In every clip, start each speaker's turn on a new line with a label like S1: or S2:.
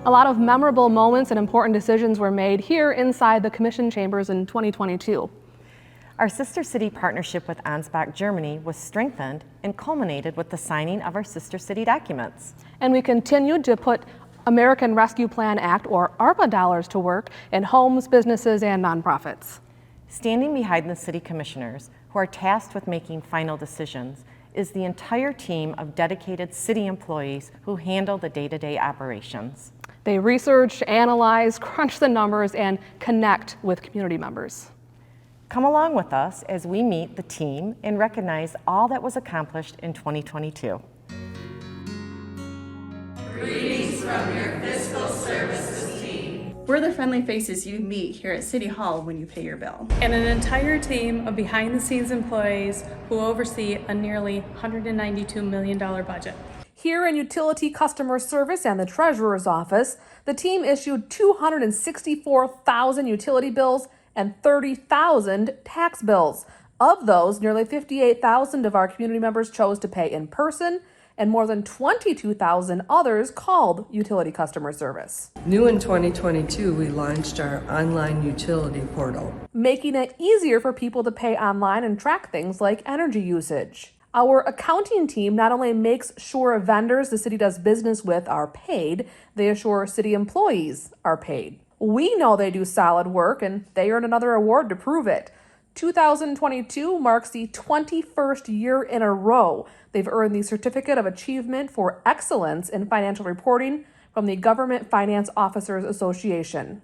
S1: A lot of memorable moments and important decisions were made here inside the Commission chambers in 2022.
S2: Our sister city partnership with Ansbach, Germany was strengthened and culminated with the signing of our sister city documents.
S1: And we continued to put American Rescue Plan Act, or ARPA dollars, to work in homes, businesses, and nonprofits.
S2: Standing behind the city commissioners, who are tasked with making final decisions, is the entire team of dedicated city employees who handle the day-to-day operations.
S1: They research, analyze, crunch the numbers, and connect with community members.
S2: Come along with us as we meet the team and recognize all that was accomplished in 2022.
S3: Greetings from your fiscal services team.
S4: We're the friendly faces you meet here at City Hall when you pay your bill.
S5: And an entire team of behind-the-scenes employees who oversee a nearly $192 million budget.
S1: Here in Utility Customer Service and the Treasurer's Office, the team issued 264,000 utility bills and 30,000 tax bills. Of those, nearly 58,000 of our community members chose to pay in person, and more than 22,000 others called Utility Customer Service.
S6: New in 2022, we launched our online utility portal,
S1: making it easier for people to pay online and track things like energy usage. Our accounting team not only makes sure vendors the city does business with are paid, they assure city employees are paid. We know they do solid work, and they earn another award to prove it. 2022 marks the 21st year in a row they've earned the Certificate of Achievement for Excellence in Financial Reporting from the Government Finance Officers Association.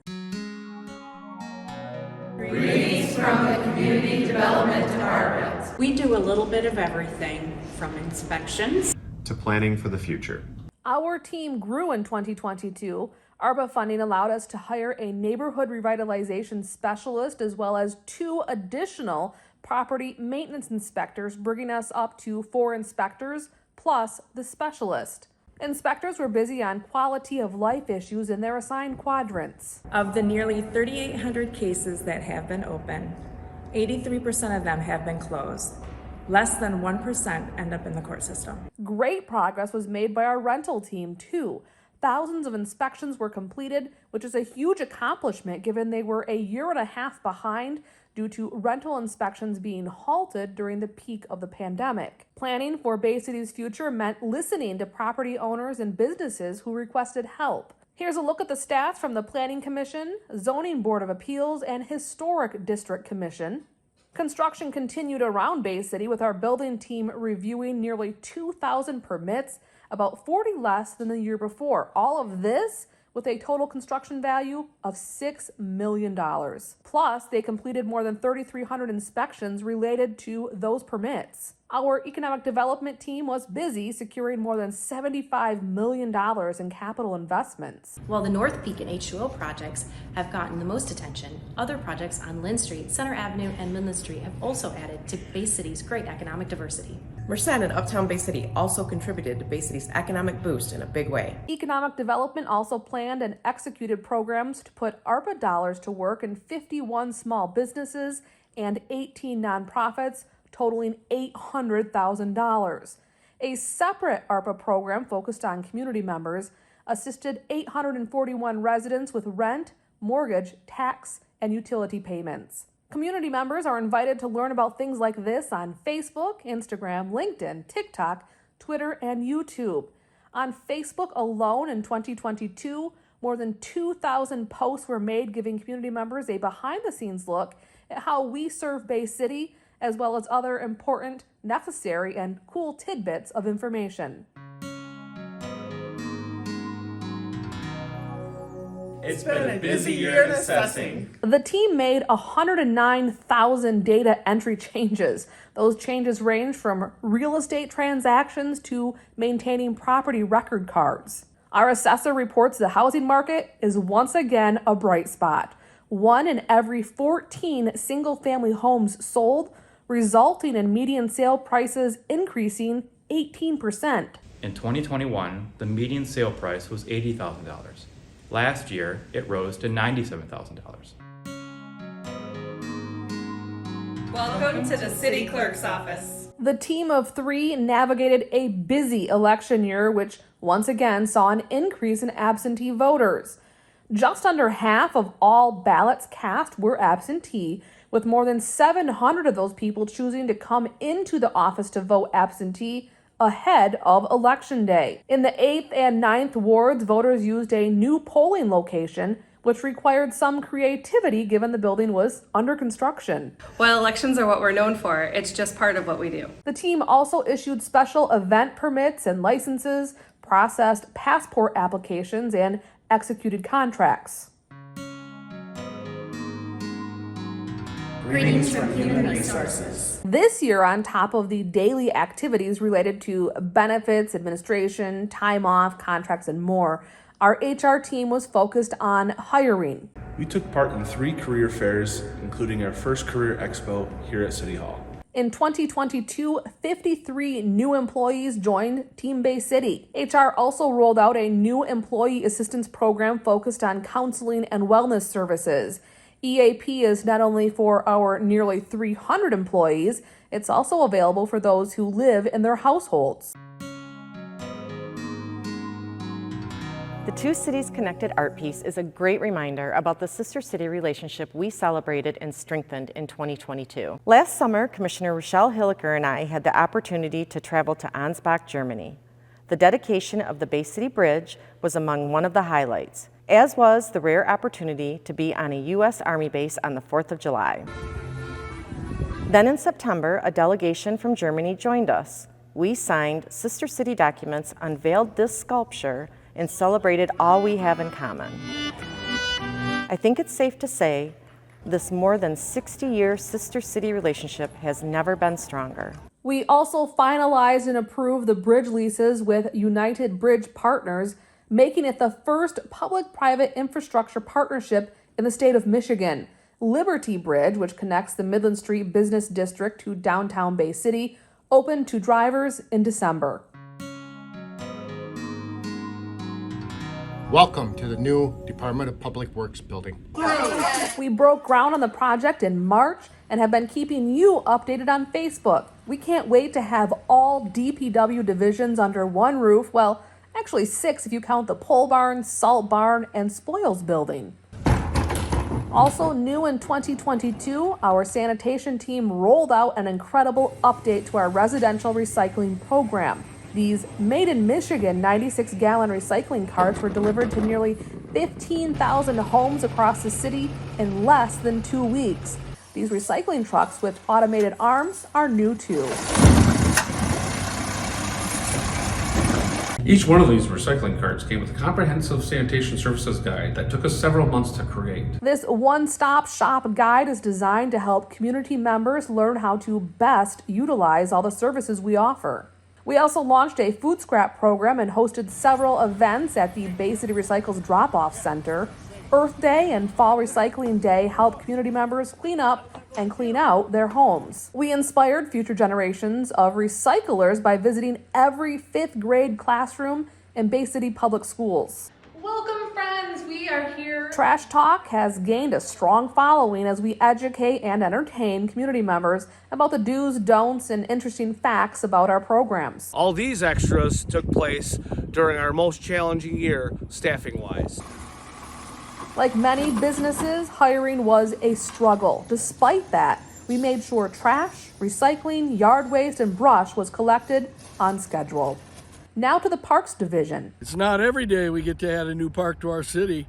S3: Greetings from the Community Development Department.
S7: We do a little bit of everything, from inspections
S8: to planning for the future.
S1: Our team grew in 2022. ARPA funding allowed us to hire a neighborhood revitalization specialist as well as 2 additional property maintenance inspectors, bringing us up to 4 inspectors plus the specialist. Inspectors were busy on quality of life issues in their assigned quadrants.
S7: of the nearly 3,800 cases that have been open, 83% of them have been closed. Less than 1% end up in the court system.
S1: Great progress was made by our rental team, too. Thousands of inspections were completed, which is a huge accomplishment given they were a year and a half behind due to rental inspections being halted during the peak of the pandemic. Planning for Bay City's future meant listening to property owners and businesses who requested help. Here's a look at the stats from the Planning Commission, Zoning Board of Appeals, and Historic District Commission. Construction continued around Bay City with our building team reviewing nearly 2,000 permits, about 40 less than the year before. All of this with a total construction value of $6 million. Plus, they completed more than 3,300 inspections related to those permits. Our economic development team was busy securing more than $75 million in capital investments.
S9: While the North Peak and H2O projects have gotten the most attention, other projects on Lynn Street, Center Avenue, and Midland Street have also added to Bay City's great economic diversity.
S10: Merced and Uptown Bay City also contributed to Bay City's economic boost in a big way.
S1: Economic development also planned and executed programs to put ARPA dollars to work in 51 small businesses and 18 nonprofits, totaling $800,000. A separate ARPA program focused on community members assisted 841 residents with rent, mortgage, tax, and utility payments. Community members are invited to learn about things like this on Facebook, Instagram, LinkedIn, TikTok, Twitter, and YouTube. On Facebook alone in 2022, more than 2,000 posts were made giving community members a behind-the-scenes look at how we serve Bay City, as well as other important, necessary, and cool tidbits of information.
S3: It's been a busy year in assessing.
S1: The team made 109,000 data entry changes. Those changes range from real estate transactions to maintaining property record cards. Our assessor reports the housing market is once again a bright spot. 1 in every 14 single-family homes sold, resulting in median sale prices increasing 18%.
S11: In 2021, the median sale price was $80,000. Last year, it rose to $97,000.
S3: Welcome to the City Clerk's Office.
S1: The team of 3 navigated a busy election year, which once again saw an increase in absentee voters. Just under half of all ballots cast were absentee, with more than 700 of those people choosing to come into the office to vote absentee ahead of Election Day. In the 8th and 9th wards, voters used a new polling location, which required some creativity given the building was under construction.
S4: Well, elections are what we're known for. It's just part of what we do.
S1: The team also issued special event permits and licenses, processed passport applications, and executed contracts.
S3: Greetings from Human Resources.
S1: This year, on top of the daily activities related to benefits, administration, time off, contracts, and more, our HR team was focused on hiring.
S12: We took part in 3 career fairs, including our first career expo here at City Hall.
S1: In 2022, 53 new employees joined Team Bay City. HR also rolled out a new employee assistance program focused on counseling and wellness services. EAP is not only for our nearly 300 employees, it's also available for those who live in their households.
S2: The Two Cities Connected art piece is a great reminder about the sister city relationship we celebrated and strengthened in 2022. Last summer, Commissioner Rochelle Hilliker and I had the opportunity to travel to Ansbach, Germany. The dedication of the Bay City Bridge was among one of the highlights, as was the rare opportunity to be on a U.S. Army base on the 4th of July. Then in September, a delegation from Germany joined us. We signed Sister City documents, unveiled this sculpture, and celebrated all we have in common. I think it's safe to say this more than 60-year sister city relationship has never been stronger.
S1: We also finalized and approved the bridge leases with United Bridge Partners, making it the first public-private infrastructure partnership in the state of Michigan. Liberty Bridge, which connects the Midland Street Business District to downtown Bay City, opened to drivers in December.
S13: Welcome to the new Department of Public Works building.
S1: We broke ground on the project in March and have been keeping you updated on Facebook. We can't wait to have all DPW divisions under one roof. Well, actually 6 if you count the pole barn, salt barn, and spoils building. Also new in 2022, our sanitation team rolled out an incredible update to our residential recycling program. These made in Michigan 96-gallon recycling carts were delivered to nearly 15,000 homes across the city in less than 2 weeks. These recycling trucks with automated arms are new too.
S12: Each one of these recycling carts came with a comprehensive sanitation services guide that took us several months to create.
S1: This one-stop shop guide is designed to help community members learn how to best utilize all the services we offer. We also launched a food scrap program and hosted several events at the Bay City Recycle's drop-off center. Earth Day and Fall Recycling Day help community members clean up and clean out their homes. We inspired future generations of recyclers by visiting every 5th grade classroom in Bay City Public Schools.
S3: Welcome, friends. We are here.
S1: Trash Talk has gained a strong following as we educate and entertain community members about the do's, don'ts, and interesting facts about our programs.
S14: All these extras took place during our most challenging year, staffing-wise.
S1: Like many businesses, hiring was a struggle. Despite that, we made sure trash, recycling, yard waste, and brush was collected on schedule. Now to the Parks Division.
S15: It's not every day we get to add a new park to our city.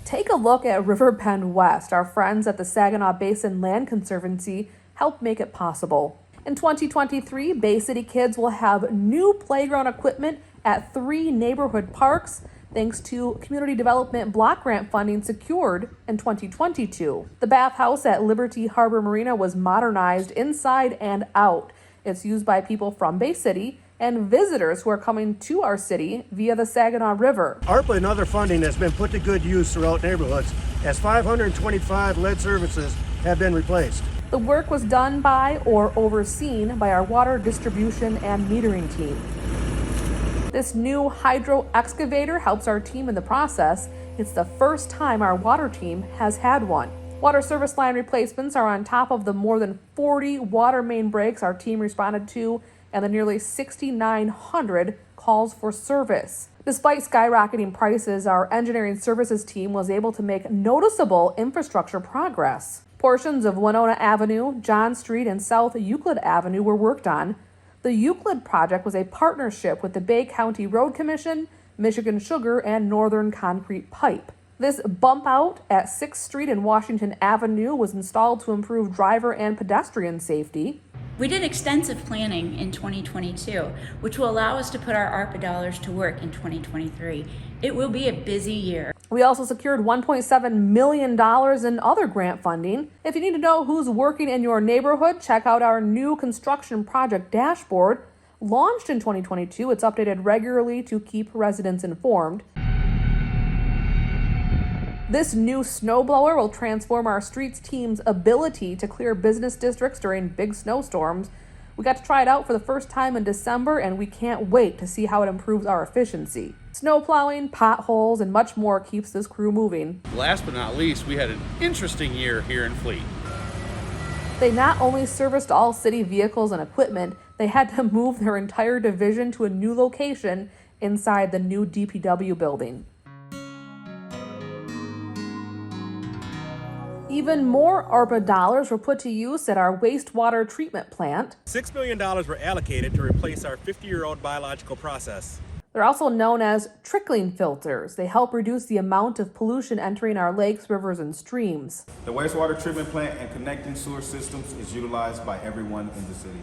S1: Take a look at River Bend West. Our friends at the Saginaw Basin Land Conservancy helped make it possible. In 2023, Bay City kids will have new playground equipment at 3 neighborhood parks, thanks to community development block grant funding secured in 2022. The bathhouse at Liberty Harbor Marina was modernized inside and out. It's used by people from Bay City and visitors who are coming to our city via the Saginaw River.
S16: ARPA and other funding has been put to good use throughout neighborhoods as 525 lead services have been replaced.
S1: The work was done by or overseen by our water distribution and metering team. This new hydro excavator helps our team in the process. It's the first time our water team has had one. Water service line replacements are on top of the more than 40 water main breaks our team responded to and the nearly 6,900 calls for service. Despite skyrocketing prices, our engineering services team was able to make noticeable infrastructure progress. Portions of Winona Avenue, John Street, and South Euclid Avenue were worked on. The Euclid project was a partnership with the Bay County Road Commission, Michigan Sugar, and Northern Concrete Pipe. This bump out at 6th Street and Washington Avenue was installed to improve driver and pedestrian safety.
S17: We did extensive planning in 2022, which will allow us to put our ARPA dollars to work in 2023. It will be a busy year.
S1: We also secured $1.7 million in other grant funding. If you need to know who's working in your neighborhood, check out our new construction project dashboard. Launched in 2022, it's updated regularly to keep residents informed. This new snowblower will transform our streets team's ability to clear business districts during big snowstorms. We got to try it out for the first time in December, and we can't wait to see how it improves our efficiency. Snow plowing, potholes, and much more keeps this crew moving.
S18: Last but not least, we had an interesting year here in Fleet.
S1: They not only serviced all city vehicles and equipment, they had to move their entire division to a new location inside the new DPW building. Even more ARPA dollars were put to use at our wastewater treatment plant.
S19: $6 million were allocated to replace our 50-year-old biological process.
S1: They're also known as trickling filters. They help reduce the amount of pollution entering our lakes, rivers, and streams.
S20: The wastewater treatment plant and connecting sewer systems is utilized by everyone in the city.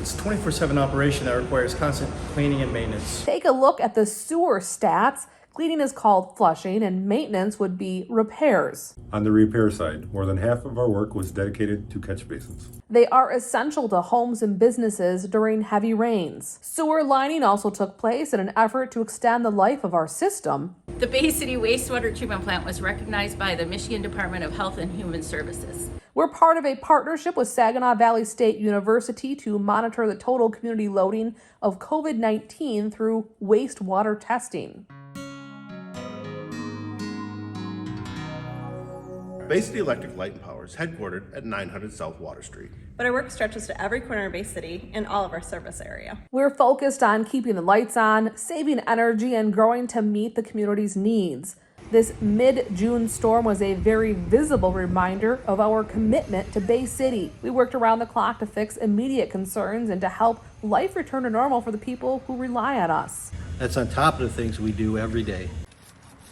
S21: It's a 24/7 operation that requires constant cleaning and maintenance.
S1: Take a look at the sewer stats. Cleaning is called flushing, and maintenance would be repairs.
S22: On the repair side, more than half of our work was dedicated to catch basins.
S1: They are essential to homes and businesses during heavy rains. Sewer lining also took place in an effort to extend the life of our system.
S17: The Bay City Wastewater Treatment Plant was recognized by the Michigan Department of Health and Human Services.
S1: We're part of a partnership with Saginaw Valley State University to monitor the total community loading of COVID-19 through wastewater testing.
S23: Bay City Electric Light and Power is headquartered at 900 South Water Street.
S4: But our work stretches to every corner of Bay City and all of our service area.
S1: We're focused on keeping the lights on, saving energy, and growing to meet the community's needs. This mid-June storm was a very visible reminder of our commitment to Bay City. We worked around the clock to fix immediate concerns and to help life return to normal for the people who rely on us.
S24: That's on top of the things we do every day.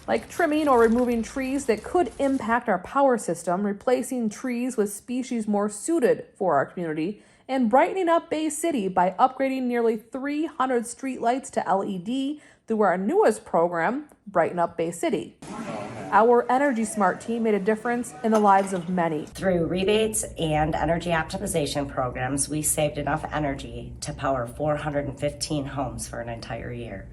S1: Like trimming or removing trees that could impact our power system, replacing trees with species more suited for our community, and brightening up Bay City by upgrading nearly 300 streetlights to LED through our newest program, Brighten Up Bay City. Our Energy Smart team made a difference in the lives of many.
S25: Through rebates and energy optimization programs, we saved enough energy to power 415 homes for an entire year.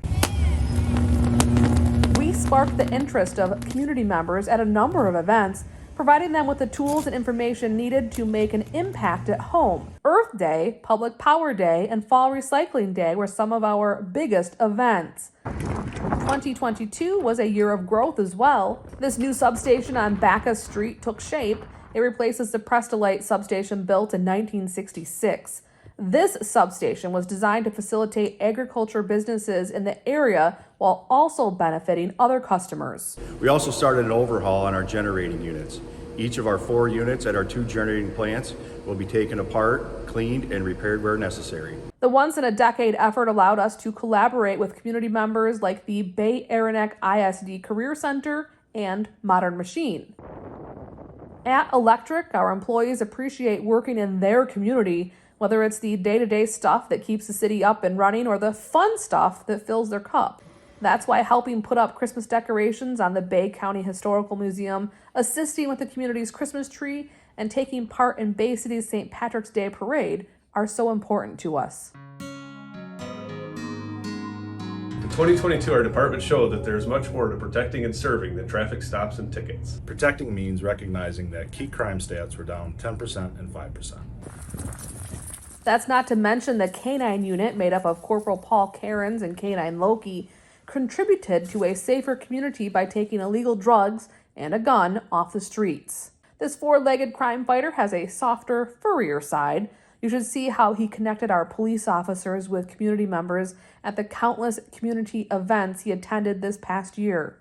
S1: We sparked the interest of community members at a number of events, providing them with the tools and information needed to make an impact at home. Earth Day, Public Power Day, and Fall Recycling Day were some of our biggest events. 2022 was a year of growth as well. This new substation on Bacchus Street took shape. It replaces the Prestolite substation built in 1966. This substation was designed to facilitate agriculture businesses in the area while also benefiting other customers.
S26: We also started an overhaul on our generating units. Each of our 4 units at our 2 generating plants will be taken apart, cleaned, and repaired where necessary.
S1: The once-in-a-decade effort allowed us to collaborate with community members like the Bay Aranac ISD Career Center and Modern Machine. At Electric, our employees appreciate working in their community, whether it's the day-to-day stuff that keeps the city up and running or the fun stuff that fills their cup. That's why helping put up Christmas decorations on the Bay County Historical Museum, assisting with the community's Christmas tree, and taking part in Bay City's St. Patrick's Day Parade are so important to us.
S27: In 2022, our department showed that there's much more to protecting and serving than traffic stops and tickets.
S22: Protecting means recognizing that key crime stats were down 10% and 5%.
S1: That's not to mention the K-9 unit, made up of Corporal Paul Cairns and K-9 Loki, contributed to a safer community by taking illegal drugs and a gun off the streets. This four-legged crime fighter has a softer, furrier side. You should see how he connected our police officers with community members at the countless community events he attended this past year.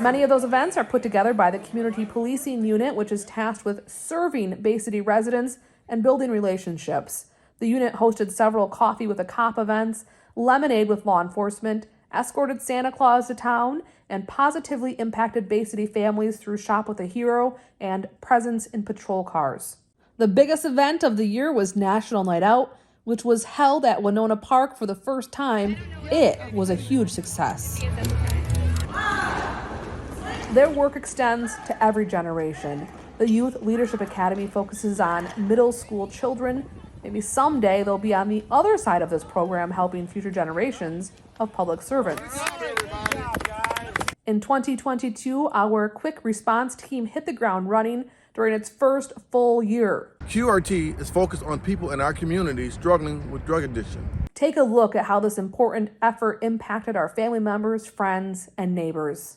S1: Many of those events are put together by the Community Policing Unit, which is tasked with serving Bay City residents and building relationships. The unit hosted several Coffee with a Cop events, Lemonade with law enforcement, escorted Santa Claus to town, and positively impacted Bay City families through Shop with a Hero and Presents in Patrol Cars. The biggest event of the year was National Night Out, which was held at Winona Park for the first time. It was a huge success. Their work extends to every generation. The Youth Leadership Academy focuses on middle school children. Maybe someday they'll be on the other side of this program, helping future generations of public servants. In 2022, our quick response team hit the ground running during its first full year.
S5: QRT is focused on people in our community struggling with drug addiction.
S1: Take a look at how this important effort impacted our family members, friends, and neighbors.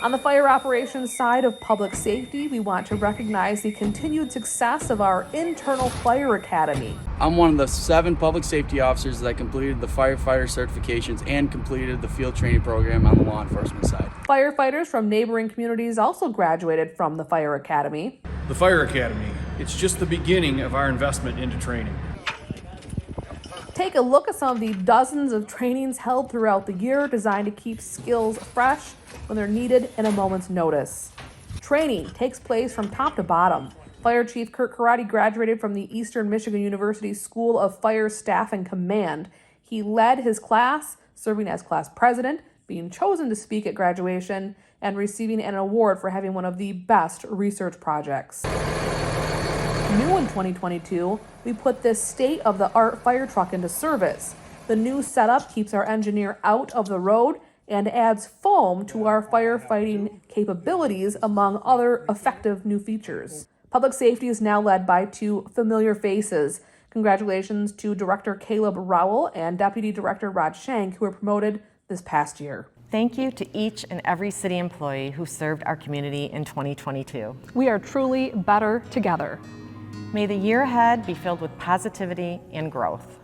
S1: On the fire operations side of public safety, we want to recognize the continued success of our internal fire academy.
S6: I'm one of the 7 public safety officers that completed the firefighter certifications and completed the field training program on the law enforcement side.
S1: Firefighters from neighboring communities also graduated from the fire academy.
S21: The Fire Academy, it's just the beginning of our investment into training.
S1: Take a look at some of the dozens of trainings held throughout the year designed to keep skills fresh when they're needed in a moment's notice. Training takes place from top to bottom. Fire Chief Kurt Karate graduated from the Eastern Michigan University School of Fire Staff and Command. He led his class, serving as class president, being chosen to speak at graduation, and receiving an award for having one of the best research projects. New in 2022, we put this state-of-the-art fire truck into service. The new setup keeps our engineer out of the road and adds foam to our firefighting capabilities, among other effective new features. Public safety is now led by 2 familiar faces. Congratulations to Director Caleb Rowell and Deputy Director Rod Shank, who were promoted this past year.
S2: Thank you to each and every city employee who served our community in 2022.
S1: We are truly better together.
S2: May the year ahead be filled with positivity and growth.